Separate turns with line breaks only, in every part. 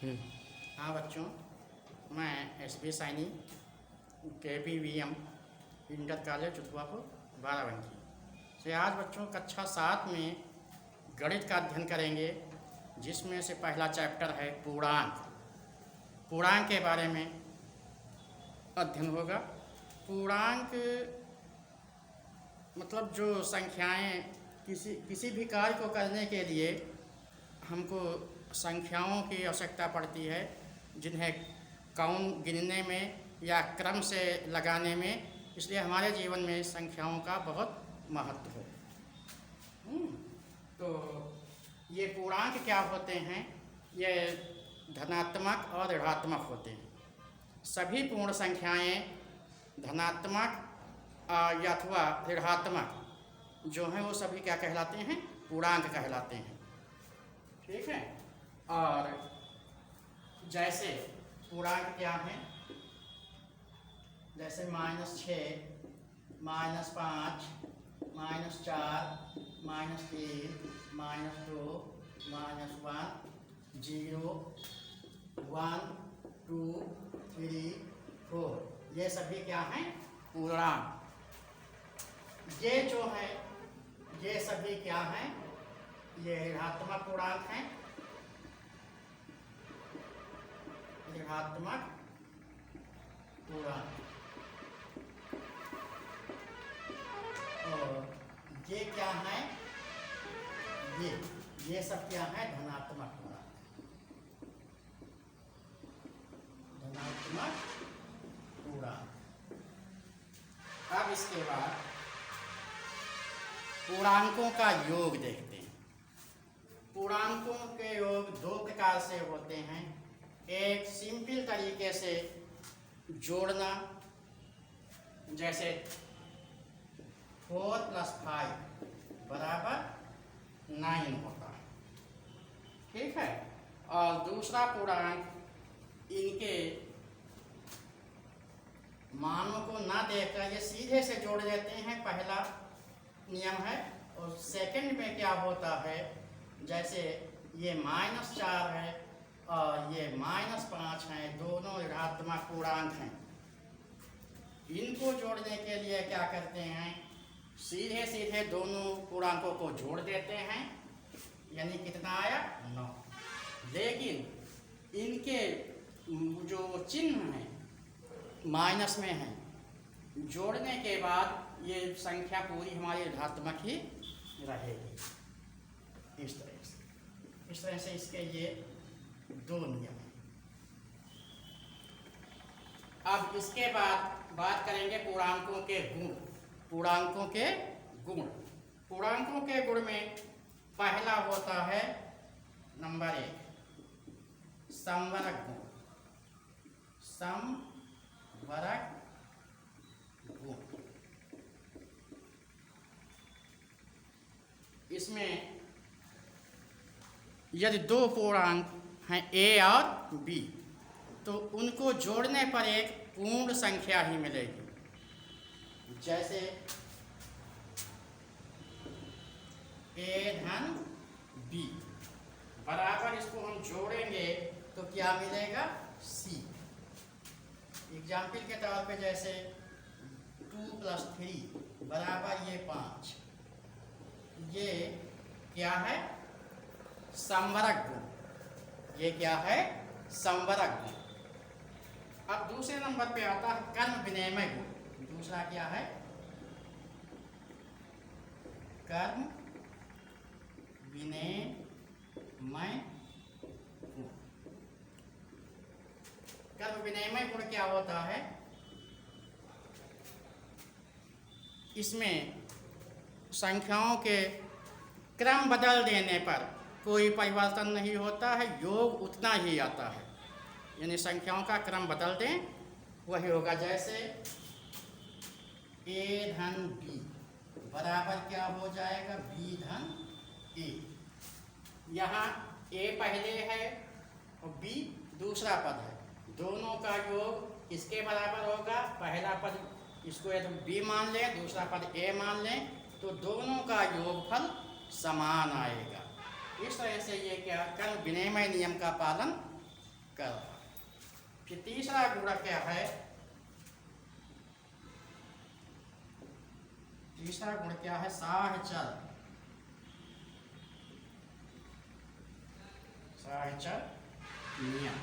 हम्म।
हाँ बच्चों, मैं S B. Saini KPVM inter college Chutwapur Barabanki से आज बच्चों कक्षा 7 में गणित का अध्ययन करेंगे, जिसमें से पहला चैप्टर है पूर्णांक। पूर्णांक के बारे में अध्ययन होगा। पूर्णांक मतलब जो संख्याएं किसी भी कार्य को करने के लिए हमको संख्याओं की आवश्यकता पड़ती है, जिन्हें काउंट गिनने में या क्रम से लगाने में। इसलिए हमारे जीवन में संख्याओं का बहुत महत्व है। तो ये पूर्णांक क्या होते हैं? ये धनात्मक और ऋणात्मक होते हैं। सभी पूर्ण संख्याएं धनात्मक या अथवा ऋणात्मक जो हैं वो सभी क्या कहलाते हैं? पूर्णांक कहलाते हैं। ठीक है। और जैसे पूर्णांक क्या है? जैसे -6, -5, -4, -3, -2, -1, 0, 1, 2, 3, 4, ये सभी क्या हैं? पूर्णांक। ये जो है ये सभी क्या हैं? ये ऋणात्मक पूर्णांक हैं। ऋणात्मक पूर्णांक। और ये क्या है? ये सब क्या है? धनात्मक पूर्णांक। धनात्मक पूर्णांक। अब इसके बाद पूर्णांकों का योग देखते हैं। पूर्णांकों के योग दो प्रकार से होते हैं। एक सिंपल तरीके से जोड़ना, जैसे 4 + 5 = 9 होता है। ठीक है। और दूसरा पूर्णांक इनके मानों को ना देखकर ये सीधे से जोड़ देते हैं, पहला नियम है। और सेकंड में क्या होता है? जैसे ये -4 है और ये -5 है, दोनों ऋणात्मक पूर्णांक हैं। इनको जोड़ने के लिए क्या करते हैं? सीधे सीधे दोनों पूर्णांकों को जोड़ देते हैं, यानी कितना आया? 9। लेकिन इनके जो चिन्ह हैं माइनस में हैं, जोड़ने के बाद ये संख्या पूरी हमारी ऋणात्मक ही रहेगी। इस तरह से इसके ये दो नियम हैं। अब इसके बाद बात करेंगे पूर्णांकों के गुण। पूर्णांकों के गुण। पूर्णांकों के गुण में पहला होता है नंबर 1, समवर्ग गुण। समवर्ग गुण। इसमें यदि दो पूर्णांक हैं A और B, तो उनको जोड़ने पर एक पूर्ण संख्या ही मिलेगी। जैसे A धन B बराबर, इसको हम जोड़ेंगे तो क्या मिलेगा? C। एग्जाम्पल के तौर पे जैसे 2 + 3 बराबर ये 5, ये क्या है? समवर्ग गुण। ये क्या है? समवर्ग गुण। अब दूसरे नंबर पे आता है कर्म विनिमय गुण। दूसरा क्या है? कर्म विनिमय गुण। कर्म विनिमय गुण क्या होता है? इसमें संख्याओं के क्रम बदल देने पर कोई परिवर्तन नहीं होता है, योग उतना ही आता है। यानी संख्याओं का क्रम बदल दें वही होगा। जैसे A धन B बराबर क्या हो जाएगा? B धन A। यहाँ A पहले है और B दूसरा पद है, दोनों का योग इसके बराबर होगा। पहला पद इसको यदि B मान लें, दूसरा पद A मान लें, तो दोनों का योगफल समान आएगा। इस तरह से ये क्या कर्म विनिमय नियम का पालन कर रहा है। फिर तीसरा गुणक क्या है, तीसरा गुण क्या है, साहचर, साहचर नियम।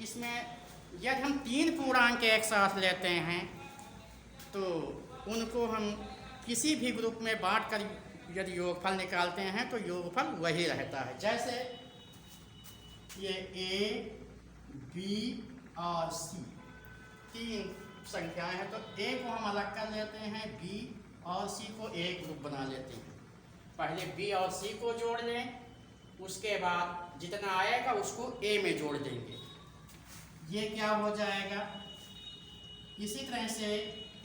इसमें यदि हम तीन पूर्णांक एक साथ लेते हैं तो उनको हम किसी भी ग्रुप में बांट कर यदि योगफल निकालते हैं तो योगफल वही रहता है। जैसे ये ए, बी और सी तीन संख्याएं हैं, तो ए को हम अलग कर लेते हैं, बी और सी को एक ग्रुप बना लेते हैं। पहले बी और सी को जोड़ लें, उसके बाद जितना आएगा उसको ए में जोड़ देंगे, ये क्या हो जाएगा। इसी तरह से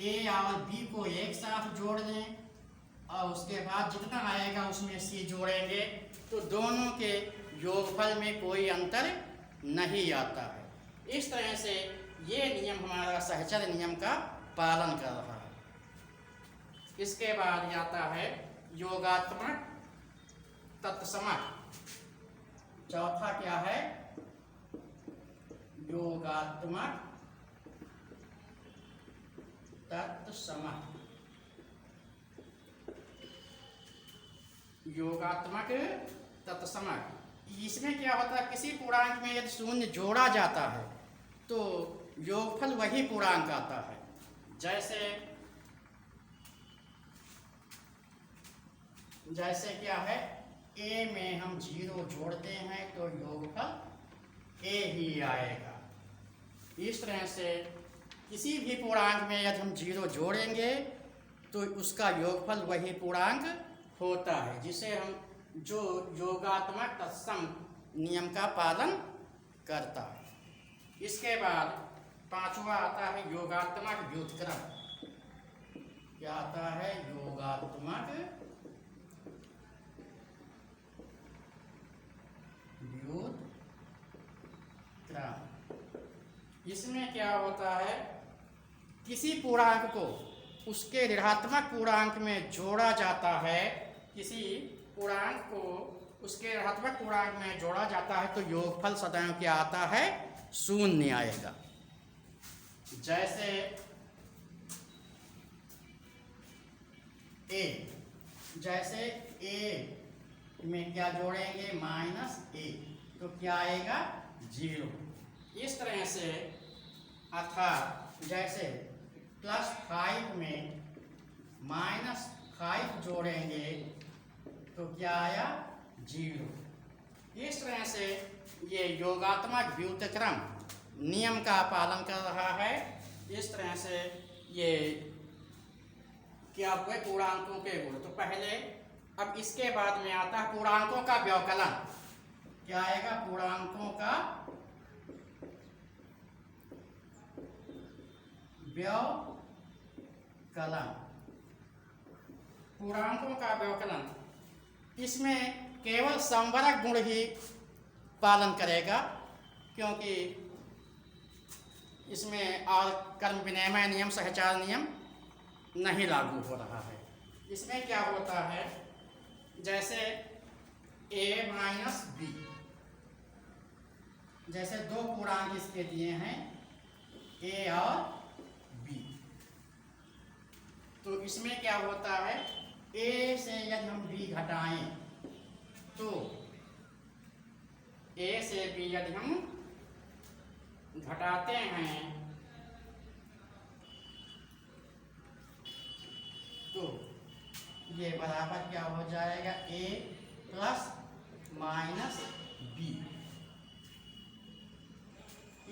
ए और बी को एक साथ जोड़ लें और उसके बाद जितना आएगा उसमें सी जोड़ेंगे, तो दोनों के योगफल में कोई अंतर नहीं आता है। इस तरह से ये नियम हमारा सहचर नियम का पालन कर रहा है। इसके बाद आता है योगात्मक तत्समक। चौथा क्या है, योगात्मक तत्समक। योगात्मक तत्समक, इसमें क्या होता है, किसी पूर्णांक में यदि शून्य जोड़ा जाता है तो योगफल वही पूर्णांक आता है। जैसे क्या है, ए में हम 0 जोड़ते हैं तो योगफल ए ही आएगा। इस तरह से किसी भी पूर्णांक में यदि हम 0 जोड़ेंगे तो उसका योगफल वही पूर्णांक होता है, जिसे हम जो योगात्मक तत्सम नियम का पालन करता है। इसके बाद पांचवा आता है योगात्मक व्युत्क्रम। क्या आता है, योगात्मक व्युत्क्रम। इसमें क्या होता है, किसी पूर्णांक को उसके ऋणात्मक पूर्णांक में जोड़ा जाता है, किसी पूर्णांक को उसके ऋणात्मक पूर्णांक में जोड़ा जाता है तो योगफल सदैव क्या आता है, शून्य आएगा। जैसे ए में क्या जोड़ेंगे, -a, तो क्या आएगा, 0। इस तरह से अर्थात जैसे +5 में -5 जोड़ेंगे तो क्या आया, 0। इस तरह से ये योगात्मक व्युत्क्रम नियम का पालन कर रहा है। इस तरह से ये क्या हुए पूर्णांकों के गुण। तो पहले अब इसके बाद में आता है पूर्णांकों का व्यवकलन। क्या आएगा, पूर्णांकों का व्यवकलन। पूर्णांकों का व्यवकलन, इसमें केवल संवरक गुण ही पालन करेगा, क्योंकि इसमें और कर्म विनिमय नियम, सहचार नियम नहीं लागू हो रहा है। इसमें क्या होता है, जैसे a माइनस बी, जैसे दो पूर्णांक इसके दिए हैं a और b, तो इसमें क्या होता है, a से यदि हम b घटाएं तो a से b यदि हम घटाते हैं तो ये बराबर क्या हो जाएगा, a प्लस माइनस b।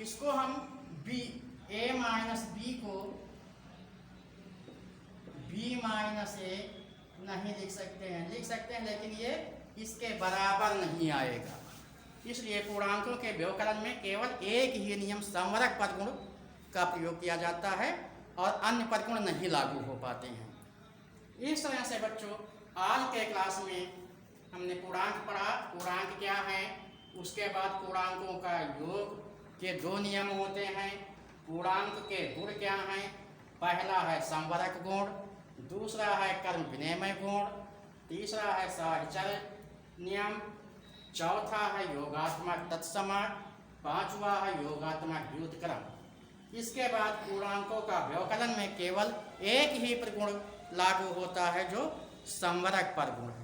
इसको हम a माइनस b को b माइनस a नहीं लिख सकते हैं, लेकिन ये इसके बराबर नहीं आएगा। इसलिए पूर्णांकों के व्यवकलन में केवल एक ही नियम संवरक पदगुण का प्रयोग किया जाता है और अन्य पदगुण नहीं लागू हो पाते हैं। इस तरह से बच्चों, आज के क्लास में हमने पूर्णांक पढ़ा, पूर्णांक क्या है, उसके बाद पूर्णांकों का योग के 2 नियम होते हैं, पूर्णांक के गुण क्या हैं, पहला है संवरक गुण, दूसरा है कर्म विनिमय गुण, तीसरा है साहचर्य नियम, चौथा है योगात्मक तत्समक, पांचवा है योगात्मक व्युत्क्रम। इसके बाद पूर्णांकों का व्यवकलन में केवल एक ही प्रगुण लागू होता है जो संवरक पर गुण है।